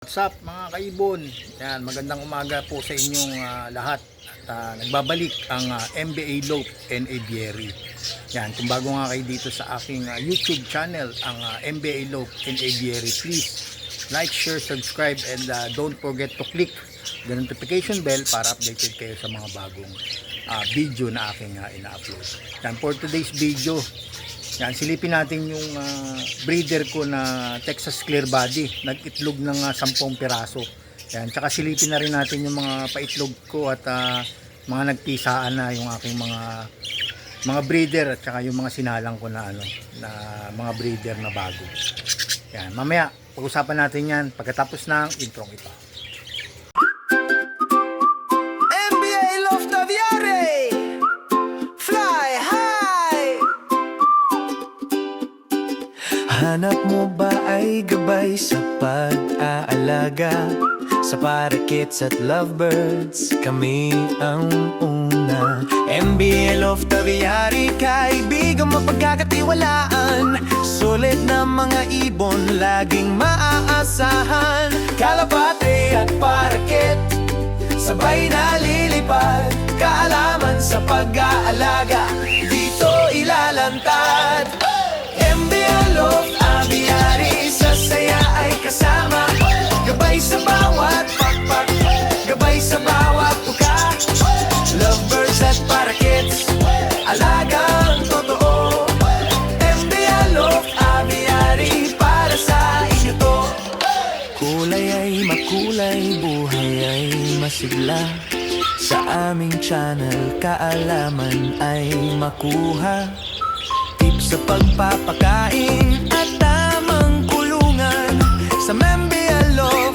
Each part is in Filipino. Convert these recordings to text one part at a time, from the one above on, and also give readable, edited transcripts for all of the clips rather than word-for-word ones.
What's up mga kaibon? Yan, magandang umaga po sa inyong lahat. At nagbabalik ang MBA Loaf and Aviary. Yan, kung bago nga kayo dito sa aking YouTube channel, ang MBA Loaf and Aviary, please like, share, subscribe, and don't forget to click the notification bell para updated kayo sa mga bagong video na aking ina-upload. Yan, for today's video, yan, silipin natin yung breeder ko na Texas Clear Body. Nag-itlog ng 10 piraso. Yan, tsaka silipin na rin natin yung mga paitlog ko at mga nagpisaan na yung aking mga breeder at tsaka yung mga sinalang ko na mga breeder na bago. Yan, mamaya pag-usapan natin yan pagkatapos ng intro ito. Hanap mo ba ay gabay sa pag-aalaga sa parakeets at lovebirds? Kami ang una. MBA Loaf Aviary, kaibigan mapagkakatiwalaan. Sulit na mga ibon, laging maaasahan. Kalapate at paraket, sabay na lilipad. Kaalaman sa pag-aalaga, dito ilalantad. MBA Loaf Aviary, sa saya ay kasama. Gabay sa bawat pakpak, gabay sa bawat tuka. Lovebirds at parakeets, alagang totoo. MBA Loaf Aviary, para sa inyo to. Kulay ay makulay, buhay ay masigla. Sa aming channel, kaalaman ay makuha. Tips sa pagpapakain at tamang kulungan. Sa MBA Loaf,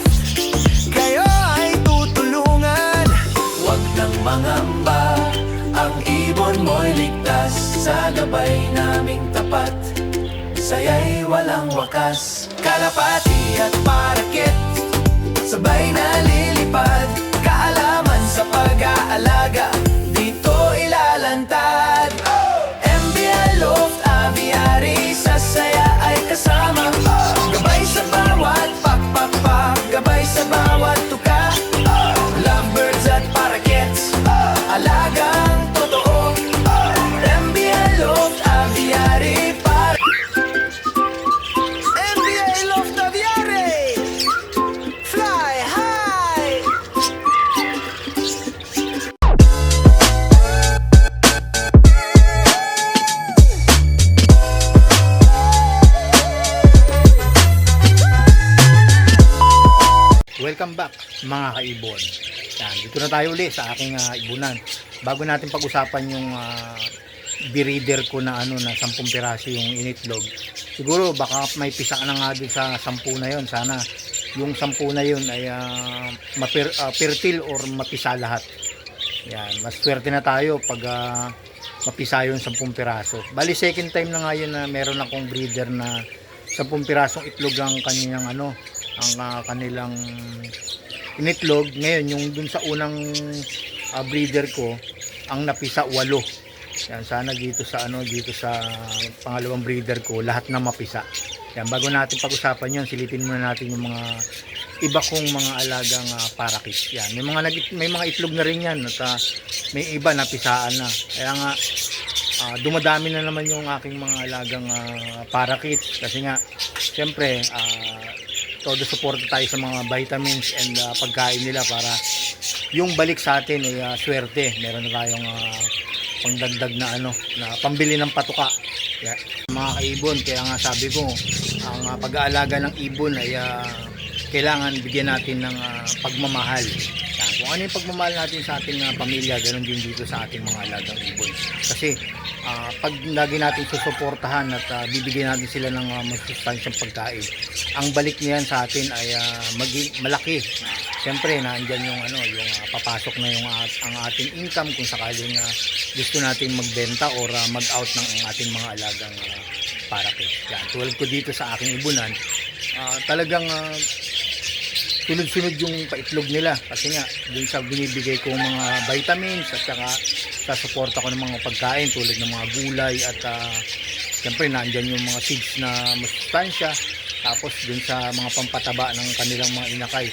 kayo ay tutulungan. Huwag nang mangamba, ang ibon mo'y ligtas. Sa gabay naming tapat, saya'y walang wakas. Kalapati at paraket, sabay na lilipad. Kaalaman sa pag-aalaga, dito ilalantad. MBA Loaf Aviary, sa saya ay kasama. Gabay sa bawat pakpak, gabay sa bawat tuka. Lovebirds at parakeets, alagang totoo. MBA Loaf Aviary, MBA Loaf Aviary, fly high. Welcome back mga kaibon. Yan, dito na tayo ulit sa aking ibunan. Bago natin pag-usapan yung breeder ko na na 10 piraso yung initlog. Siguro baka may pisa na nga din sa 10 na yon. Sana yung 10 na yon ay fertile or mapisa lahat. Yan, mas swerte na tayo pag mapisa yung 10 piraso. Bali second time na nga yun na meron akong breeder na 10 pirasong itlog ang kanyang ang kanilang initlog. Ngayon yung dun sa unang breeder ko, ang napisa 8. Yan, sana dito sa pangalawang breeder ko lahat na mapisa. Yan, bago natin pag-usapan yon, silipin muna natin yung mga iba kong mga alagang parakit. Yan, may mga itlog na rin yan at may iba napisaan na. Kaya nga dumadami na naman yung aking mga alagang parakit kasi nga siyempre todo support tayo sa mga vitamins and pagkain nila para yung balik sa atin ay swerte. Meron na tayong pangdagdag na na pambili ng patuka. Yeah. Mga kaibon, kaya nga sabi ko, ang pag-aalaga ng ibon ay kailangan bigyan natin ng pagmamahal. Yan. Kung ano yung pagmamahal natin sa ating pamilya, ganoon din dito sa ating mga alagang ibon. Kasi pag lagi natin susuportahan at bibigyan natin sila ng masustansyang pagkain, ang balik niyan sa atin ay maging malaki. Siyempre nandiyan yung yung papasok na yung ang ating income kung sakaling gusto nating magbenta or mag-out ng ating mga alagang parakit. Yan, tulad ko dito sa aking ibunan, talagang sunod-sunod yung paitlog nila kasi nga dun sa binibigay kong mga vitamins at saka sa suporta ko ng mga pagkain tulad ng mga gulay at siyempre nandyan yung mga seeds na masustansya Tapos dun sa mga pampataba ng kanilang mga inakay.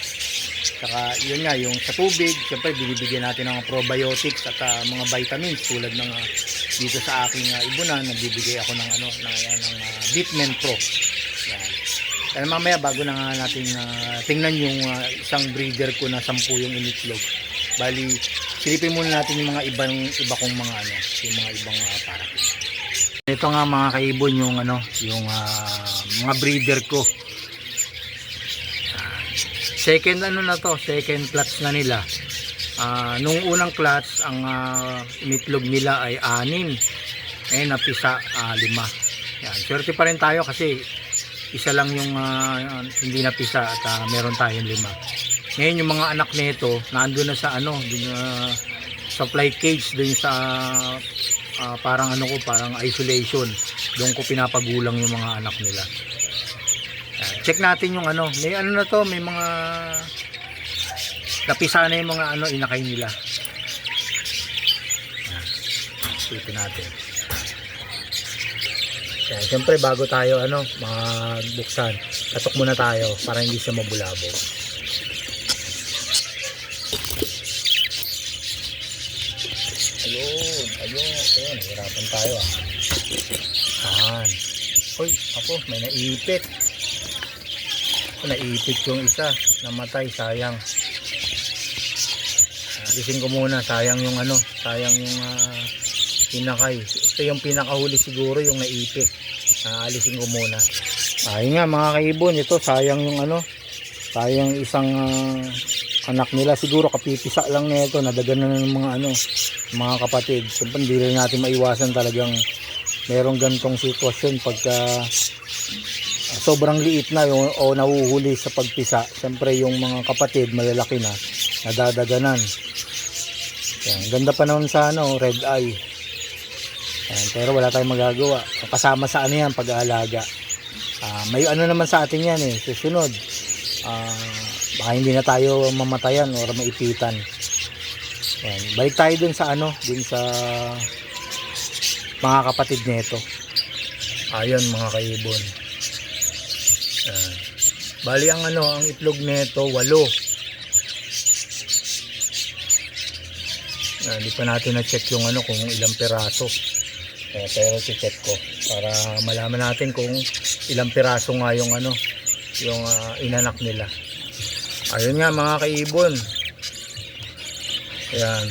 Saka yun nga, yung sa tubig, syempre binibigyan natin ng probiotics at mga vitamins tulad ng dito sa aking ibunan, nagbibigay ako ng Bitmen Pro. Yan. Kaya mamaya bago na nga natin tingnan yung isang breeder ko na 10 yung initlog. Bali, silipin muna natin yung mga iba kong mga yung mga ibang parakit. Ito nga mga kaibon yung yung mga breeder ko. Second second clutch na nila. Nung unang clutch, ang initlog nila ay 6. Ngayon napisa 5. Yan, swerte pa rin tayo kasi isa lang yung hindi napisa at meron tayong 5. Ngayon yung mga anak nito nandoon na sa dun, supply cage dun sa parang parang isolation. Doon ko pinapagulang yung mga anak nila. Check natin yung may na to, may mga napisa na yung mga inakay nila. Tingnan natin. Kaya siyempre bago tayo magbuksan, katok muna tayo para hindi siya mabulabog. Ayun, nahirapan tayo Ayan. Uy, ako, may naipit. Naipit yung isa, namatay, sayang. Alisin ko muna, sayang yung sayang yung pinakay. Ito yung pinakahuli siguro, yung naipit. Alisin ko muna. Ayun nga mga kaibon, ito sayang yung sayang isang anak nila, siguro kapipisa lang nito, nadagan na ng mga kapatid. Siyempre hindi rin natin maiwasan, talagang merong gantong sitwasyon pagka sobrang liit na o nahuhuli sa pagpisa. Siyempre yung mga kapatid malalaki na, nadadaganan. Yan, ganda pa naman sa red eye. Yan, pero wala tayong magagawa kasama sa yan, pag-aalaga. May naman sa atin yan susunod. Baka hindi na tayo mamatayan o maipitan. Yan, balik tayo dun sa dun sa mga kapatid nito. Ayun mga kaibon. Bali ang ang itlog nito 8. Hindi pa natin na-check yung kung ilang piraso. Pero i-check ko para malaman natin kung ilang piraso nga yung yung inanak nila. Ayun nga mga kaibon. Ayan,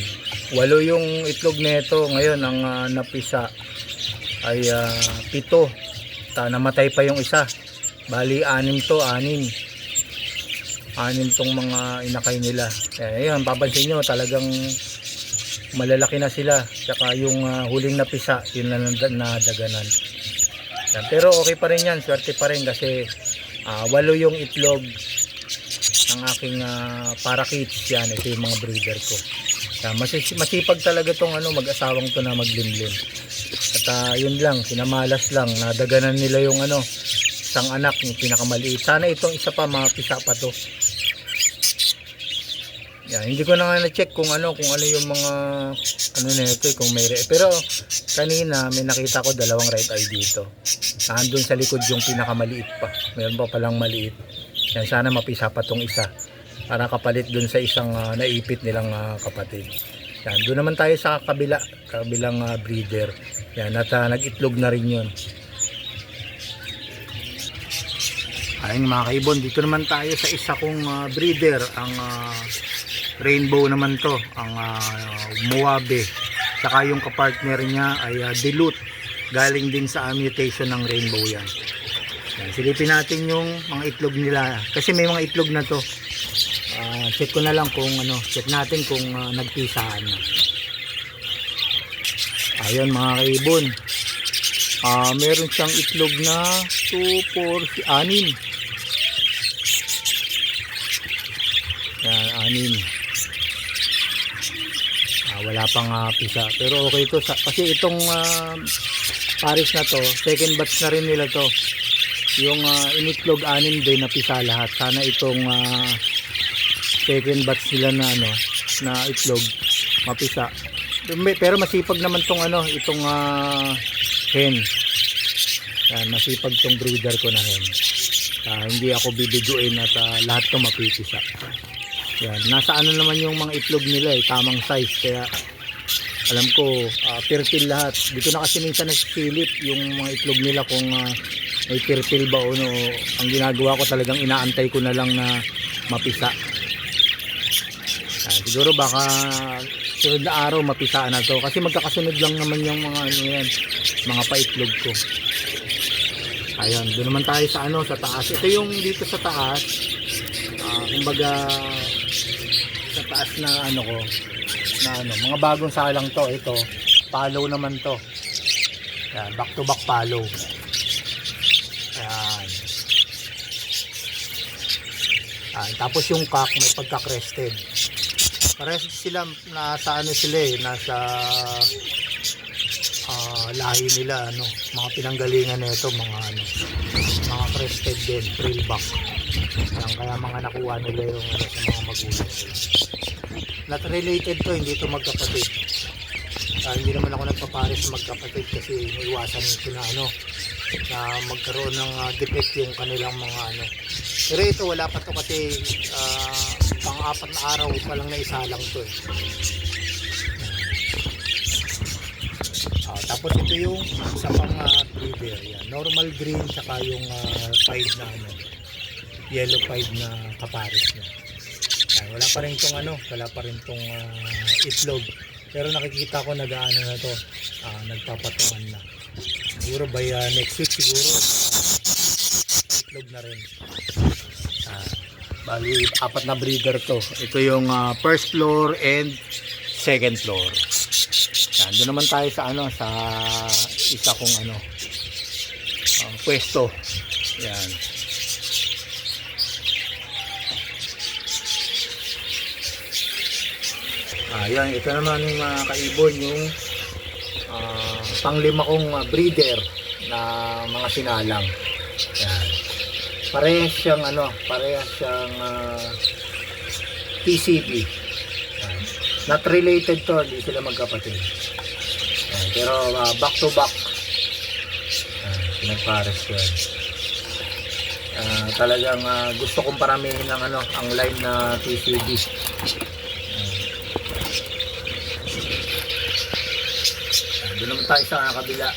8 yung itlog nito. Ngayon ang napisa ay 7. Namatay pa yung isa. Bali 6 tong mga inakay nila. Ayan, papansin nyo talagang malalaki na sila. Tsaka yung huling napisa, yun na nadaganan. Yan, pero okay pa rin yan, swerte pa rin kasi 8 yung itlog ng aking parakeets. Yan, ito yung mga breeder ko. Yan, masipag talaga tong mag-asawang to na maglimlim. At yun lang, sinamalas lang, nadaganan nila yung isang anak, yung pinakamaliit. Sana itong isa pa, mapisa pa to. Yan, hindi ko na nga na-check kung ano yung mga nito, kung may pero kanina may nakita ko 2 red eye dito. Nandun sa likod yung pinakamaliit pa. Meron pa palang maliit. Yan, sana mapisa pa tong isa para kapalit dun sa isang naipit nilang kapatid. Yan, doon naman tayo sa kabilang breeder. Yan, at nag-itlog na rin yun. Ayun mga kaibon, dito naman tayo sa isa kong breeder, ang rainbow naman to, ang Moabe. Saka yung kapartner niya ay dilute, galing din sa mutation ng rainbow yan. Yan, silipin natin yung mga itlog nila kasi may mga itlog na to. Check ko na lang kung check natin kung nagpisaan na. Ayun mga kaibon, meron siyang itlog na 2, 4, 6. Yan, 6. Wala pang pisa, pero okay to kasi itong pares na to, second batch na rin nila to. Yung initlog 6 din na pisa lahat. Sana itong second batch nila na na itlog mapisa. Pero masipag naman tong itong hen. Yan, masipag tong breeder ko na hen. Hindi ako bibidyoin at lahat to mapipisa. Yan, nasa ano naman yung mga itlog nila tamang size, kaya alam ko fertile lahat. Dito na kasi minsan nagsilip yung mga itlog nila kung may fertile ba o no. Ang ginagawa ko talagang inaantay ko na lang na mapisa. Siguro baka sunod na araw mapisaan na to kasi magkakasunod lang naman yung mga ano yan, mga paitlog ko. Ayun, doon naman tayo sa ano, sa taas. Ito yung dito sa taas. Kumbaga sa taas na ano ko, na ano, mga bagong salang to. Ito, follow naman to. Yan, back to back follow. Ayan. Tapos yung cock may pagka-crested. Parehas sila nasa ano sila nasa lahi nila ano, mga pinanggalingan nito, mga ano, mga crested din, trillback. Kaya mga nakuha nila yung ano, sa mga magulang. Not related to, hindi to magkapatid. Hindi naman ako nagpapares magkapatid kasi iwasan nito na ano, na magkaroon ng defect yung kanilang mga ano. Pero ito wala pa to kasi pang-apat na araw pa lang na isa lang to tapos ito yung isa pang breeder yan. Normal green saka yung pied na ano, yellow pied na kapares niya. Wala pa rin tong ano, wala pa rin tong itlog. Pero nakikita ko nag-aano na to, nagpapatungan na. Siguro by next week siguro itlog na rin. Bali, 4 na breeder to. Ito yung first floor and second floor. Yan, doon naman tayo sa ano, sa isa kong ano, pwesto. Yan. Yan, ito naman yung mga kaibon, yung panglima kong breeder na mga sinalang. Yan. Parehas siyang ano, parehas siyang TCB. Not related to, hindi sila magkapatid. Pero back to back. Nagpares yun. Talagang gusto kong paramihin ng ano, ang line na TCB. Doon naman tayo sa kabila.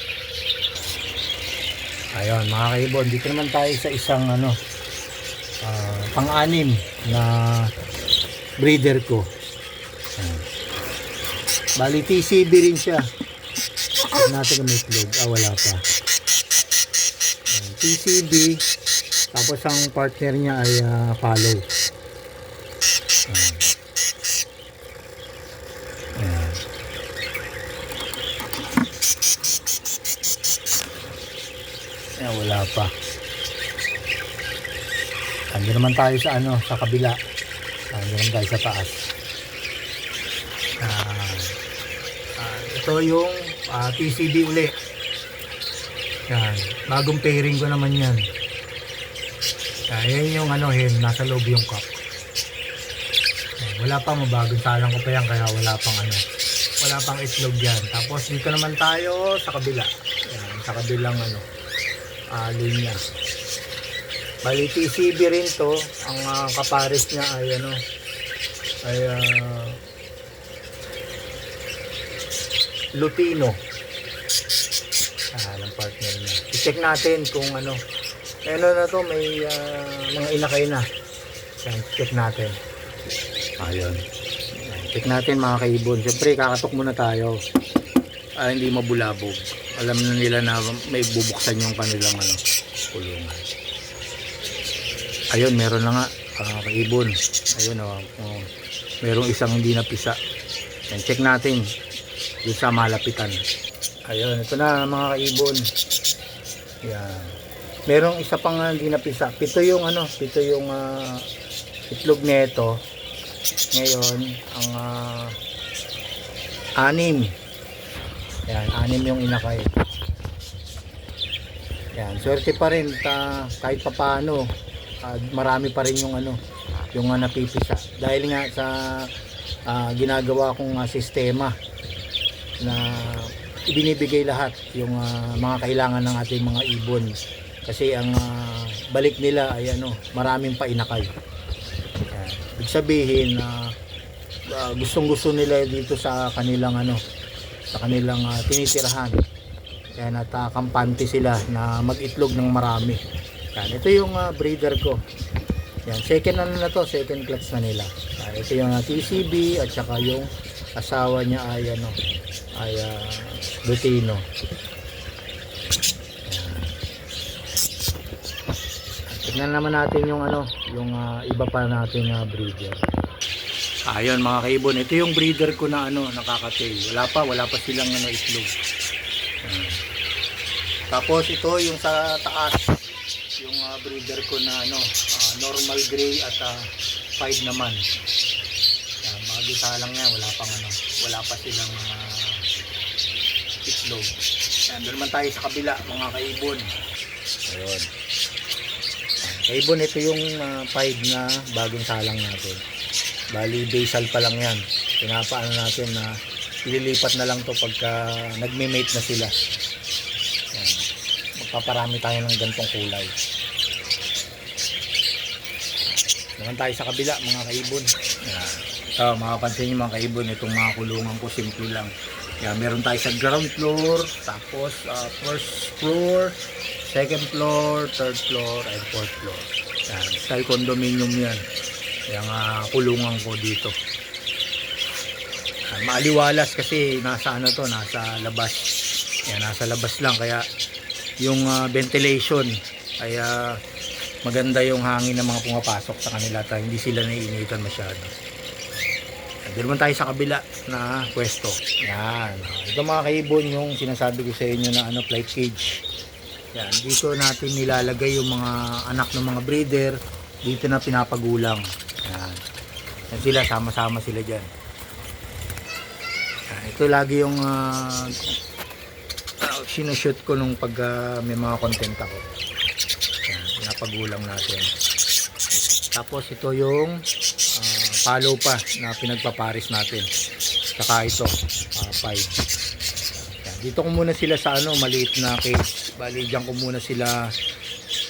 Ayun mga kaibon, dito naman tayo sa isang ano, pang-anim na breeder ko. Bali TCB rin siya. Tignan natin kung may itlog. Wala pa. TCB, tapos ang partner niya ay follow. Wala pa. Ando naman tayo sa ano, sa kabila. Ando naman tayo sa taas. Ito yung TCB uli. Yan, bagong pairing ko naman yan. Yan yung ano, nasa loob yung cup. Wala pang mabagong salang ko pa yan, kaya wala pang ano, wala pang itlog yan. Tapos dito naman tayo sa kabila. Yan, sa kabilang ano, linya. Bali TCB rin to. Ang kapares niya ay ano, ay Lutino. Ang partner niya. I-check natin kung ano. Ano na to, may mga inakay na. Yan, check natin. Ayun. Check natin mga kaibon. Siyempre kakatok muna tayo. Hindi mabulabog. Alam na nila na may bubuksan yung kanilang ano, kulungan. Ayun, meron na nga kaibon. Ayun merong isang hindi napisa. Yan, check natin doon sa malapitan. Ayun, ito na mga kaibon. Yan. Merong isa pang hindi napisa. Pito yung ano, pito yung itlog nito. Ngayon, ang 6. Yan, 6 yung inakay. Yan, swerte pa rin kahit papaano. Marami pa rin yung ano, yung napipisa. Dahil nga sa ginagawa kong sistema na ibinibigay lahat yung mga kailangan ng ating mga ibon. Kasi ang balik nila ay ano, maraming painakay. Yan. Ibig sabihin na gustong-gusto nila dito sa kanilang ano, sa kanilang tinitirahan. Kaya natakampante sila na mag-itlog ng marami. Yan. Ito yung breeder ko. Yan, second ano na to, second clutch na nila. Yan. Ito yung TCB at saka yung asawa niya ay ano, ay Lutino. Tignan naman natin yung ano, yung iba pa nating breeder. Ayun mga kaibon, ito yung breeder ko na ano, nakakatay. Wala pa silang ano, itlog. Tapos ito yung sa taas, yung breeder ko na ano, normal gray at 5 naman. Mga gisa lang yan, wala pa silang itlog. Yan, doon naman tayo sa kabila mga kaibon. Ayun. Kaibon, ito yung 5 na bagong salang natin. Bali basal pa lang yan. Pinapaano natin na ililipat na lang to pagka nagme-mate na sila. Yan. Magpaparami tayo ng gantong kulay. Naman tayo sa kabila mga kaibon. Yan. So, makapansin nyo mga kaibon, itong mga kulungan ko simple lang. Yan, meron tayo sa ground floor, tapos first floor, second floor, third floor, and fourth floor. Yan, style condominium yan. Yung kulungan ko dito. Yan, maaliwalas kasi nasa ano to, nasa labas. Yan, nasa labas lang kaya yung ventilation ay maganda yung hangin ng mga pumapasok sa kanila at hindi sila naiinitan masyado. Doon naman tayo sa kabila na pwesto. Yan. Ito mga kaibon yung sinasabi ko sa inyo na ano, flight cage. Yan, dito natin nilalagay yung mga anak ng mga breeder, dito na pinapagulang. Yan. Yan sila, sama-sama sila dyan. Yan, ito lagi yung sinushoot ko nung pag may mga content ako. Yan, pinapagulang natin. Tapos ito yung follow pa na pinagpaparis natin. Saka ito, 5. Yan, dito ko muna sila sa ano, maliit na cage. Bali, dyan ko muna sila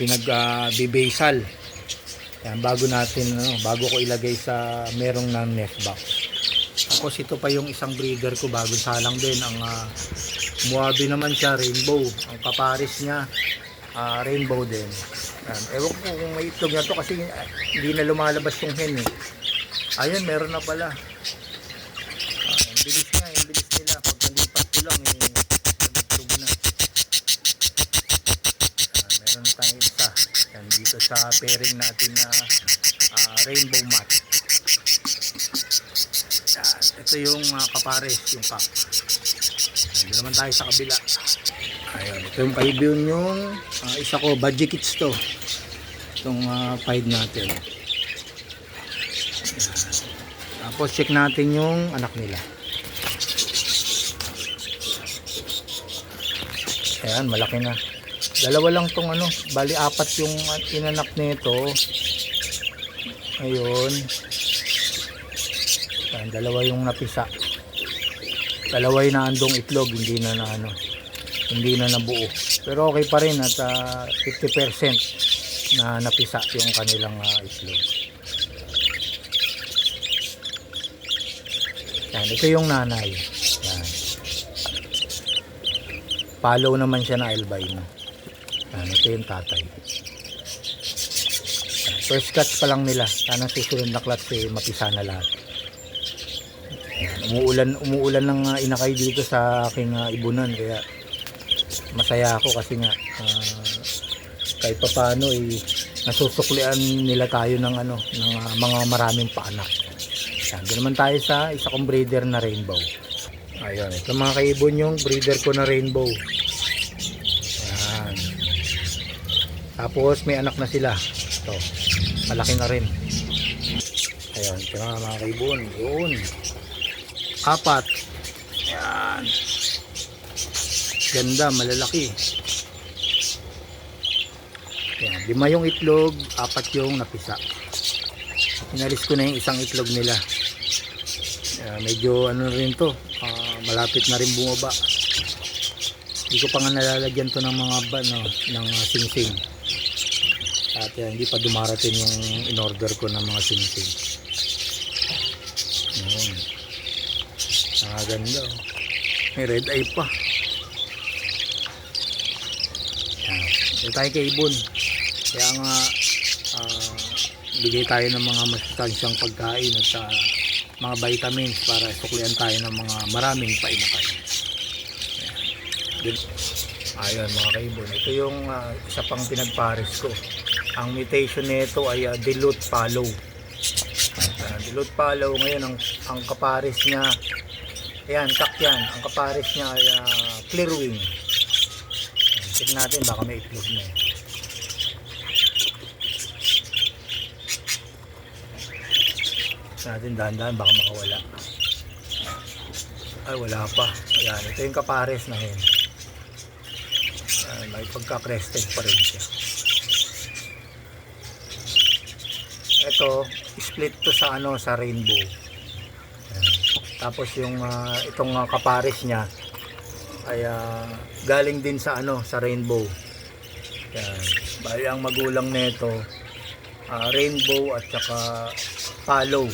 pinag-bibasal. Yan, bago natin, ano, bago ko ilagay sa merong ng nest box. Tapos ito pa yung isang breeder ko, bagong salang din. Ang muwabi naman siya, rainbow. Ang kaparis niya, rainbow din. Yan, ewan ko kung may itlog na to kasi hindi na lumalabas yung hen eh. Ayun, meron na pala. Ang bilis nga, yung bilis nila. Pag nalipat ko lang, nag-itlog na. Meron na tayong isa. Yan, dito sa pairing natin na rainbow mat. Yan, ito yung kapares, yung pack. Doon naman tayo sa kabila. Ayun, ito yung kaibon yung isa ko, budget kits to. Itong 5 natin. Tapos check natin yung anak nila. Ayan, malaki na. Dalawa lang tong ano, bali 4 yung inanak nito. Ayun. Ayan, dalawa yung napisa. Dalawa yung naandong itlog, hindi na nabuo. Pero okay pa rin at 50% na napisa yung kanilang itlog. Yan, ito yung nanay. Yan. Follow naman siya na albino. Yan, ito yung tatay. Yan, first clutch pa lang nila. Sana susunod na clutch mapisa na lahat. Yan, umuulan ng inakay dito sa aking ibunan kaya masaya ako kasi nga kahit papaano nasusuklian nila tayo ng ano, ng mga maraming paanak. Doon naman tayo sa isa kong breeder na rainbow. Ayun, ito mga kaibon yung breeder ko na rainbow. Ayan. Tapos may anak na sila. Ito, malaki na rin. Ayun, ito na mga kaibon. Yun. 4. Ayan. Ganda, malalaki. Ayan, 5 yung itlog, 4 yung napisa. Inalis ko na yung isang itlog nila. Medyo ano rin to, malapit na rin bumaba. Hindi ko pa nga nalalagyan to ng mga ng singsing. At yan, hindi pa dumarating yung in-order ko ng mga sinisig. Yun. Nakaganda. Oh. May red eye pa. Yan. Ito tayo kay Ibon. Kaya nga, bigay tayo ng mga masustansyang pagkain at mga vitamins para suklian tayo ng mga maraming painakay. Ayun mga kaibon, ito yung isa pang pinagpares ko. Ang mutation nito ay dilute follow. Dilute follow ngayon ang kapares niya, ayan, kak yan. Ang kapares niya ay clear wing. Check natin baka may itlog na. Natin dahan-dahan baka makawala. Ay wala pa. Ayan, ito yung kapares na hen. May pagka-crested pa rin siya. Ito, split to sa sa rainbow. Ayan. Tapos yung itong kapares niya ay galing din sa sa rainbow. Ayan. Bali ang magulang nito rainbow at saka follow.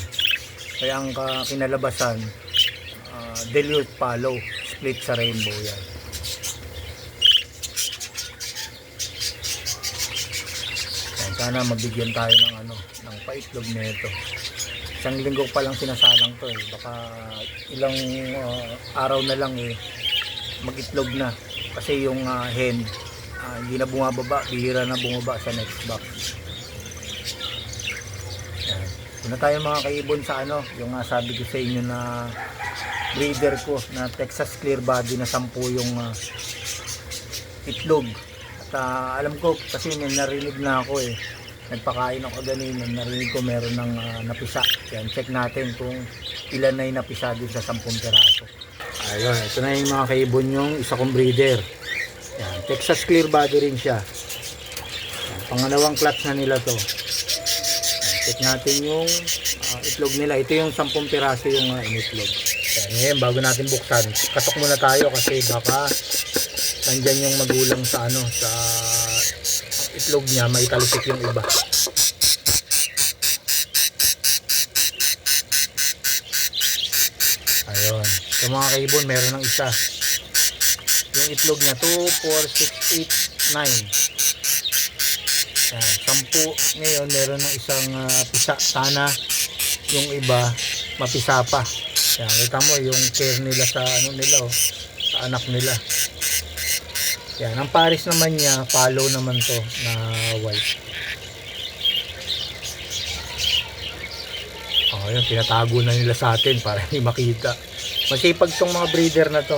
Kaya ang kinalabasan dilute follow, split sa rainbow yan. Sana mabigyan tayo ng paitlog nito. Isang linggo pa lang sinasalang to eh. Baka ilang araw na lang mag-itlog na. Kasi yung hen hindi na bumababa, bihira na bumaba sa next box. Yan. Una tayo mga kaibon sa yung sabi ko sa inyo na breeder ko na Texas Clear Body na 10 yung itlog. Alam ko kasi may narinig na ako nagpakain ako ganina, narinig ko meron ng napisa. Yan, check natin kung ilan na yung napisa din sa 10 piraso. Ayun, ito na yung mga kaibon yung isa kong breeder. Yan, Texas Clear Body rin siya. Yan, pangalawang clutch na nila to. Yan, check natin yung itlog nila. Ito yung 10 piraso yung initlog. Yan, ngayon bago natin buksan, katok muna tayo kasi baka nandyan yung magulang sa sa itlog niya, may talisik yung iba. Ayun, so mga kaibon, meron ng isa. Yung itlog niya 2, 4, 6, 8, 9. Yan, 10 ngayon, meron ng isang pisa. Sana yung iba mapisa pa. Yan, kita mo yung care nila sa nila sa anak nila. Yan, ang pares naman niya, follow naman to na white. Yun, pinatago na nila sa atin para hindi makita. Masipag tong mga breeder na to.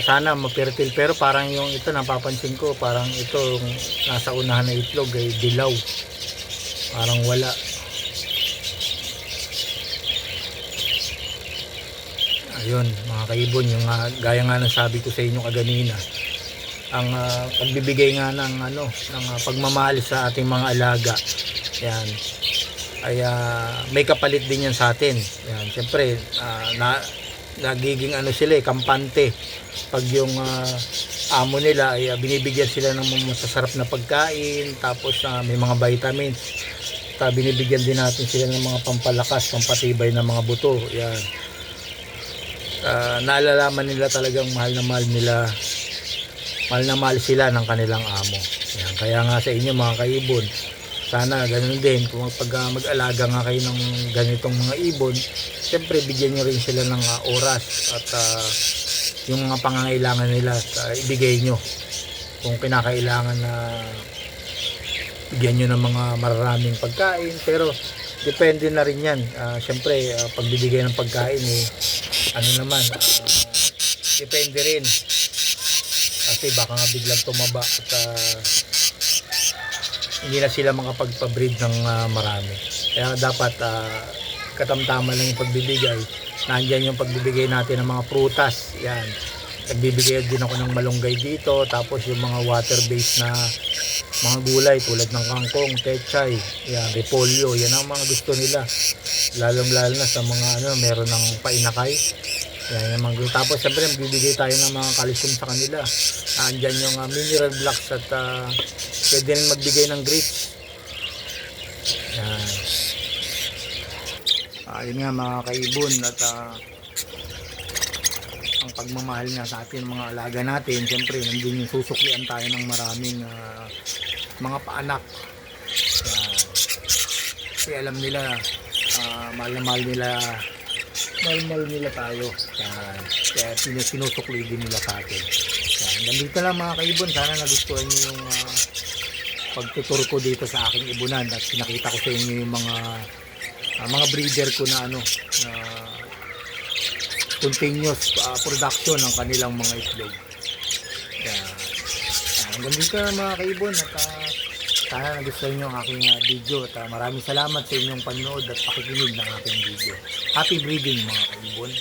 Sana mapertil, pero parang yung ito napapansin ko, parang ito nasa unahan na itlog ay dilaw. Parang wala. Ayun mga kaibon, yung gaya nga ng sabi ko sa inyo kaganina, ang pagbibigay nga ng ng pagmamahal sa ating mga alaga, yan ay may kapalit din yan sa atin. Yan, siyempre nagiging sila kampante pag yung amo nila ay binibigyan sila ng masasarap na pagkain, tapos may mga vitamins, binibigyan din natin sila ng mga pampalakas, pampatibay ng mga buto. Yan, naalalaman nila talagang mahal na mahal sila ng kanilang amo. Yan, kaya nga sa inyo mga kaibon, sana ganun din kung mag-alaga nga kayo ng ganitong mga ibon, siyempre bigyan nyo rin sila ng oras at yung mga pangangailangan nila ibigay nyo. Kung kinakailangan na bigyan nyo ng mga maraming pagkain, pero depende na rin yan. Siyempre pagbibigay ng pagkain depende rin kasi baka nga biglang tumaba at hindi na sila makapagpa-breed ng marami. Kaya dapat katamtaman lang yung pagbibigay. Nandiyan yung pagbibigay natin ng mga prutas. Yan, nagbibigay din ako ng malunggay dito, tapos yung mga water-based na mga gulay tulad ng kangkong, pechay, yan, repolyo, yan ang mga gusto nila. Lalong lalo na sa mga meron ng painakay. Yan yung mga tapos syempre bibigay tayo ng mga calcium sa kanila. Andyan yung mineral blocks at pwede rin magbigay ng grits. Yan. Yun nga mga kaibon at ang pagmamahal nga sa atin mga alaga natin, syempre nandun yung susuklian tayo ng maraming mga paanak. Yan. Kasi alam nila mahal na mahal nila tayo. Yan. Kaya sinusukli din nila sa atin. Yan. Nandito lang mga kaibon, sana nagustuhan nyo yung pagtutur ko dito sa aking ibunan at pinakita ko sa inyo yung mga breeder ko na na continuous production ng kanilang mga itlog. Yan. Hanggang dito na mga kaibon at sana nagustuhan nyo ang aking video at maraming salamat sa inyong panonood at pakikinig ng aking video. Happy breeding mga kaibon.